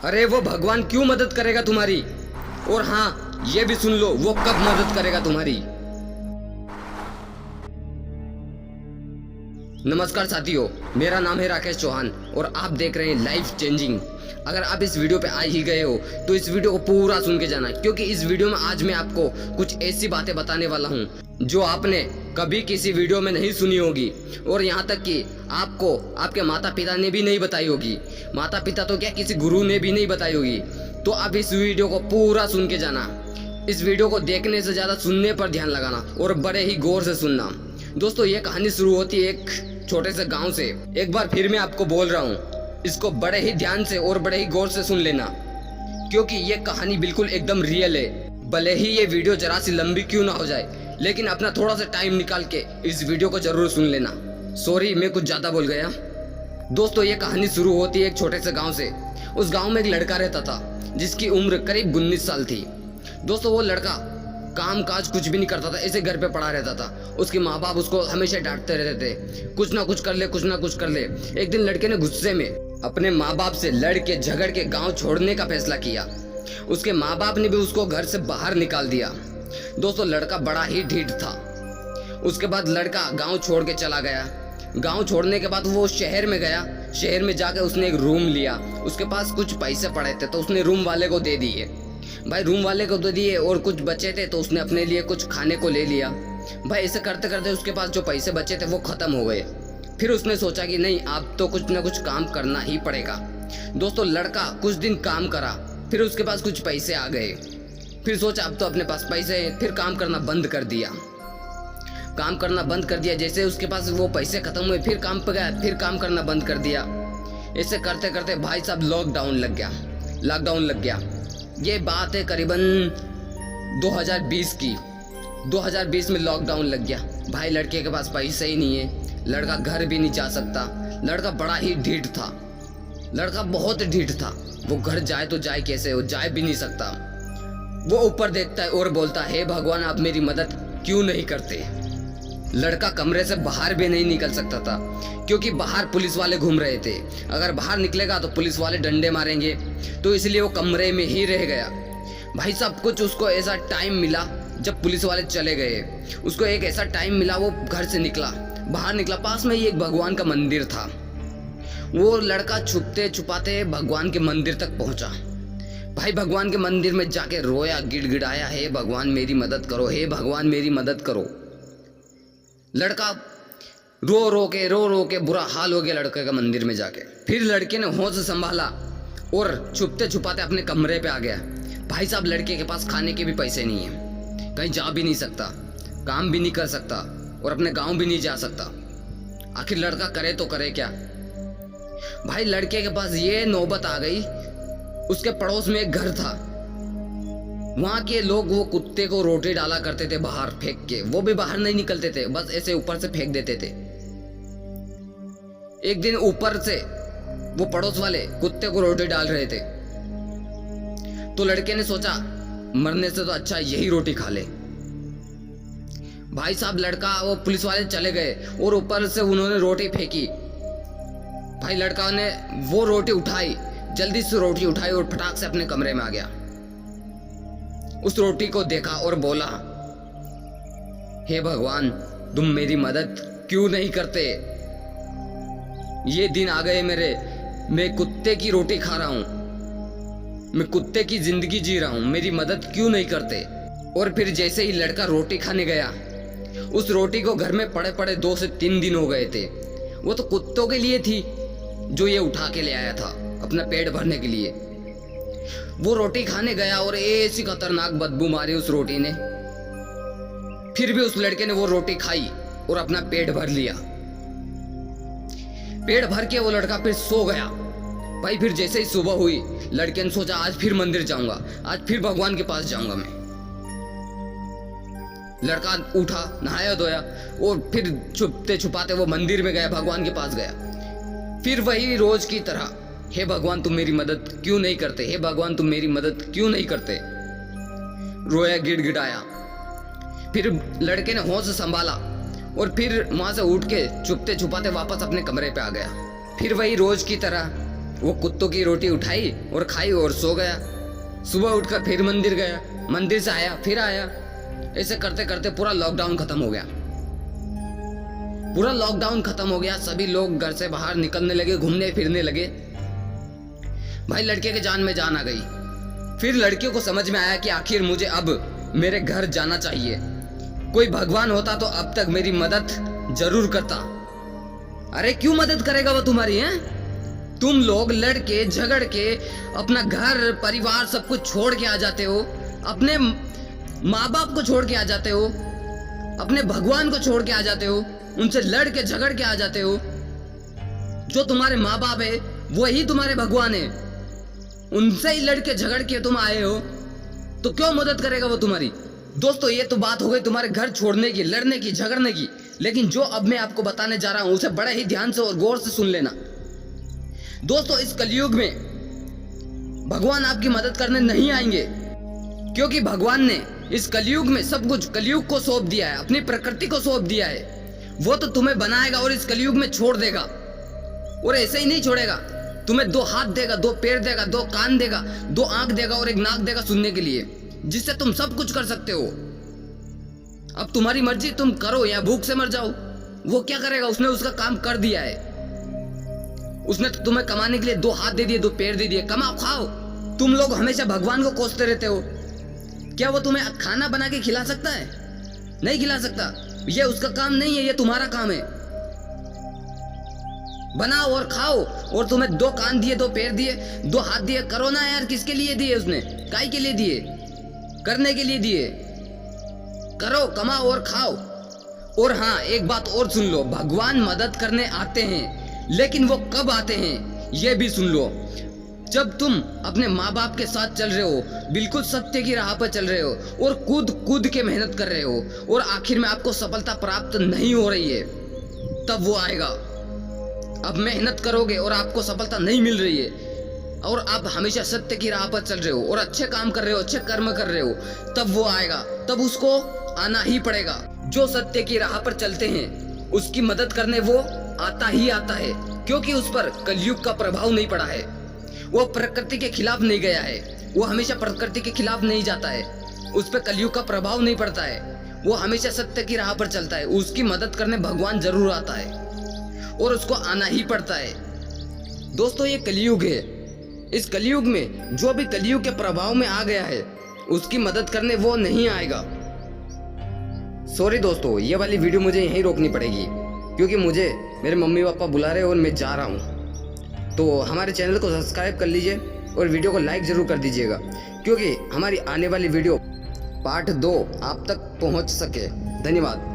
अरे वो भगवान क्यों मदद करेगा तुम्हारी? और हाँ, ये भी सुन लो, वो कब मदद करेगा तुम्हारी। नमस्कार साथियों, मेरा नाम है राकेश चौहान और आप देख रहे हैं लाइफ चेंजिंग। अगर आप इस वीडियो पे आ ही गए हो तो इस वीडियो को पूरा सुन के जाना, क्योंकि इस वीडियो में आज मैं आपको कुछ ऐसी बातें बताने वाला हूँ जो आपने कभी किसी वीडियो में नहीं सुनी होगी, और यहाँ तक कि आपको आपके माता पिता ने भी नहीं बताई होगी। माता पिता तो क्या, किसी गुरु ने भी नहीं बताई होगी। तो आप इस वीडियो को पूरा सुन के जाना। इस वीडियो को देखने से ज़्यादा सुनने पर ध्यान लगाना और बड़े ही गौर से सुनना। दोस्तों, ये कहानी शुरू होती है एक छोटे से गांव से। एक बार फिर मैं आपको बोल रहा हूँ, इसको बड़े ही ध्यान से और बड़े ही गौर से सुन लेना, क्योंकि ये कहानी बिल्कुल एकदम रियल है। भले ही ये वीडियो जरा सी लंबी क्यों ना हो जाए, लेकिन अपना थोड़ा सा टाइम निकाल के इस वीडियो को जरूर सुन लेना। सॉरी, मैं कुछ ज़्यादा बोल गया। दोस्तों, ये कहानी शुरू होती है एक छोटे से गाँव से। उस गाँव में एक लड़का रहता था जिसकी उम्र करीब 19 साल थी। दोस्तों, वो लड़का काम काज कुछ भी नहीं करता था, ऐसे घर पे पड़ा रहता था। उसके माँ बाप उसको हमेशा डांटते रहते थे, कुछ ना कुछ कर ले, कुछ ना कुछ कर ले। एक दिन लड़के ने गुस्से में अपने माँ बाप से लड़ के झगड़ के गांव छोड़ने का फैसला किया। उसके माँ बाप ने भी उसको घर से बाहर निकाल दिया। दोस्तों, लड़का बड़ा ही ढीठ था। उसके बाद लड़का गाँव छोड़ के चला गया। गाँव छोड़ने के बाद वो शहर में गया। शहर में जाकर उसने एक रूम लिया। उसके पास कुछ पैसे पड़े थे तो उसने रूम वाले को दे दिए। भाई रूम वाले को दे दिए और कुछ बचे थे तो उसने अपने लिए कुछ खाने को ले लिया। भाई ऐसे करते करते उसके पास जो पैसे बचे थे वो खत्म हो गए। फिर उसने सोचा कि नहीं, अब तो कुछ ना कुछ काम करना ही पड़ेगा। दोस्तों, लड़का कुछ दिन काम करा, फिर उसके पास कुछ पैसे आ गए। फिर सोचा अब तो अपने पास पैसे हैं, फिर काम करना बंद कर दिया। काम करना बंद कर दिया। जैसे उसके पास वो पैसे खत्म हुए, फिर काम पे गया, फिर काम करना बंद कर दिया। ऐसे करते करते भाई साहब लॉकडाउन लग गया। ये बात है करीबन 2020 की। 2020 में लॉकडाउन लग गया। भाई लड़के के पास पैसे ही नहीं है, लड़का घर भी नहीं जा सकता। लड़का बड़ा ही ढीठ था, लड़का बहुत ढीठ था। वो घर जाए तो जाए कैसे, वो जाए भी नहीं सकता। वो ऊपर देखता है और बोलता है, हे भगवान, आप मेरी मदद क्यों नहीं करते। लड़का कमरे से बाहर भी नहीं निकल सकता था, क्योंकि बाहर पुलिस वाले घूम रहे थे। अगर बाहर निकलेगा तो पुलिस वाले डंडे मारेंगे, तो इसलिए वो कमरे में ही रह गया। भाई सब कुछ उसको ऐसा टाइम मिला जब पुलिस वाले चले गए। उसको एक ऐसा टाइम मिला, वो घर से निकला, बाहर निकला। पास में ही एक भगवान का मंदिर था। वो लड़का छुपते छुपाते भगवान के मंदिर तक पहुंचा। भाई भगवान के मंदिर में जाके रोया, गिड़गिड़ाया, हे भगवान मेरी मदद करो, हे भगवान मेरी मदद करो। लड़का रो रो के बुरा हाल हो गया लड़के का मंदिर में जाके। फिर लड़के ने होश संभाला और छुपते छुपाते अपने कमरे पे आ गया। भाई साहब, लड़के के पास खाने के भी पैसे नहीं है, कहीं जा भी नहीं सकता, काम भी नहीं कर सकता और अपने गांव भी नहीं जा सकता। आखिर लड़का करे तो करे क्या। भाई लड़के के पास ये नौबत आ गई, उसके पड़ोस में एक घर था। वहां के लोग वो कुत्ते को रोटी डाला करते थे बाहर फेंक के। वो भी बाहर नहीं निकलते थे, बस ऐसे ऊपर से फेंक देते थे। एक दिन ऊपर से वो पड़ोस वाले कुत्ते को रोटी डाल रहे थे, तो लड़के ने सोचा मरने से तो अच्छा यही रोटी खा ले। भाई साहब, लड़का, वो पुलिस वाले चले गए और ऊपर से उन्होंने रोटी फेंकी। भाई लड़का ने वो रोटी उठाई, जल्दी से रोटी उठाई और फटाक से अपने कमरे में आ गया। उस रोटी को देखा और बोला, हे भगवान, तुम मेरी मदद क्यों नहीं करते। ये दिन आ गए मेरे, मैं कुत्ते की रोटी खा रहा हूं, मैं कुत्ते की जिंदगी जी रहा हूं, मेरी मदद क्यों नहीं करते। और फिर जैसे ही लड़का रोटी खाने गया, उस रोटी को घर में पड़े पड़े 2 से 3 दिन हो गए थे। वो तो कुत्तों के लिए थी जो ये उठा के ले आया था अपना पेट भरने के लिए। वो रोटी खाने गया और ऐसी खतरनाक बदबू मारी उस रोटी ने। फिर भी उस लड़के ने वो रोटी खाई और अपना पेट भर लिया। पेट भर के वो लड़का फिर सो गया। भाई फिर जैसे ही सुबह हुई, लड़के ने सोचा आज फिर मंदिर जाऊंगा, आज फिर भगवान के पास जाऊंगा मैं। लड़का उठा, नहाया धोया और फिर छुपते छुपाते वो मंदिर में गया, भगवान के पास गया। फिर वही रोज की तरह, हे भगवान तुम मेरी मदद क्यों नहीं करते, हे भगवान तुम मेरी मदद क्यों नहीं करते। रोया, गिड़गिड़ाया। फिर लड़के ने होश संभाला और फिर वहां से उठ के छुपते छुपाते वापस अपने कमरे पे आ गया। फिर वही रोज की तरह वो कुत्तों की रोटी उठाई और खाई और सो गया। सुबह उठकर फिर मंदिर गया, मंदिर से आया फिर आया। ऐसे करते करते पूरा लॉकडाउन खत्म हो गया। पूरा लॉकडाउन खत्म हो गया, सभी लोग घर से बाहर निकलने लगे, घूमने फिरने लगे। भाई लड़के के जान में जान आ गई। फिर लड़कियों को समझ में आया कि आखिर मुझे अब मेरे घर जाना चाहिए। कोई भगवान होता तो अब तक मेरी मदद जरूर करता। अरे क्यों मदद करेगा वो तुम्हारी? हैं तुम लोग लड़के झगड़ के अपना घर परिवार सब कुछ छोड़ के आ जाते हो, अपने माँ बाप को छोड़ के आ जाते हो, अपने भगवान को छोड़ के आ जाते हो, उनसे लड़ के झगड़ के आ जाते हो। जो तुम्हारे माँ बाप है वही तुम्हारे भगवान है, उनसे ही लड़ के झगड़ के तुम आए हो, तो क्यों मदद करेगा वो तुम्हारी? दोस्तों ये तो बात हो गई तुम्हारे घर छोड़ने की, लड़ने की, झगड़ने की। लेकिन जो अब मैं आपको बताने जा रहा हूं उसे बड़े ही ध्यान से और गौर से सुन लेना। दोस्तों इस कलयुग में भगवान आपकी मदद करने नहीं आएंगे, क्योंकि भगवान ने इस कलयुग में सब कुछ कलयुग को सौंप दिया है, अपनी प्रकृति को सौंप दिया है। वो तो तुम्हें बनाएगा और इस कलयुग में छोड़ देगा। और ऐसे ही नहीं छोड़ेगा, तुम्हें 2 हाथ देगा, 2 पैर देगा, 2 कान देगा, 2 आंख देगा और 1 नाक देगा सुनने के लिए, जिससे तुम सब कुछ कर सकते हो। अब तुम्हारी मर्जी, तुम करो या भूख से मर जाओ। वो क्या करेगा? उसने उसका काम कर दिया है। उसने तो तुम्हें कमाने के लिए 2 हाथ दे दिए, 2 पैर दे दिए, कमाओ खाओ। तुम लोग हमेशा भगवान को कोसते रहते हो। क्या वो तुम्हें खाना बना के खिला सकता है? नहीं खिला सकता। ये उसका काम नहीं है, ये तुम्हारा काम है। बनाओ और खाओ। और तुम्हें 2 कान दिए, 2 पैर दिए, 2 हाथ दिए, करो ना यार। किसके लिए दिए उसने? काहे के लिए दिए? करने के लिए दिए। करो, कमाओ और खाओ। और हाँ एक बात और सुन लो, भगवान मदद करने आते हैं, लेकिन वो कब आते हैं ये भी सुन लो। जब तुम अपने माँ बाप के साथ चल रहे हो, बिल्कुल सत्य की राह पर चल रहे हो और कूद कूद के मेहनत कर रहे हो और आखिर में आपको सफलता प्राप्त नहीं हो रही है, तब वो आएगा। अब मेहनत करोगे और आपको सफलता नहीं मिल रही है और आप हमेशा सत्य की राह पर चल रहे हो और अच्छे काम कर रहे हो, अच्छे कर्म कर रहे हो, तब वो आएगा। तब उसको आना ही पड़ेगा। जो सत्य की राह पर चलते हैं उसकी मदद करने वो आता ही आता है, क्योंकि उस पर कलयुग का प्रभाव नहीं पड़ा है। वो प्रकृति के खिलाफ नहीं गया है, वो हमेशा प्रकृति के खिलाफ नहीं जाता है, उस पर कलयुग का प्रभाव नहीं पड़ता है। वो हमेशा सत्य की राह पर चलता है। उसकी मदद करने भगवान जरूर आता है और उसको आना ही पड़ता है। दोस्तों ये कलयुग है। इस कलयुग में जो भी कलयुग के प्रभाव में आ गया है उसकी मदद करने वो नहीं आएगा। सॉरी दोस्तों, ये वाली वीडियो मुझे यहीं रोकनी पड़ेगी, क्योंकि मुझे मेरे मम्मी पापा बुला रहे हैं और मैं जा रहा हूँ। तो हमारे चैनल को सब्सक्राइब कर लीजिए और वीडियो को लाइक ज़रूर कर दीजिएगा, क्योंकि हमारी आने वाली वीडियो पार्ट 2 आप तक पहुँच सके। धन्यवाद।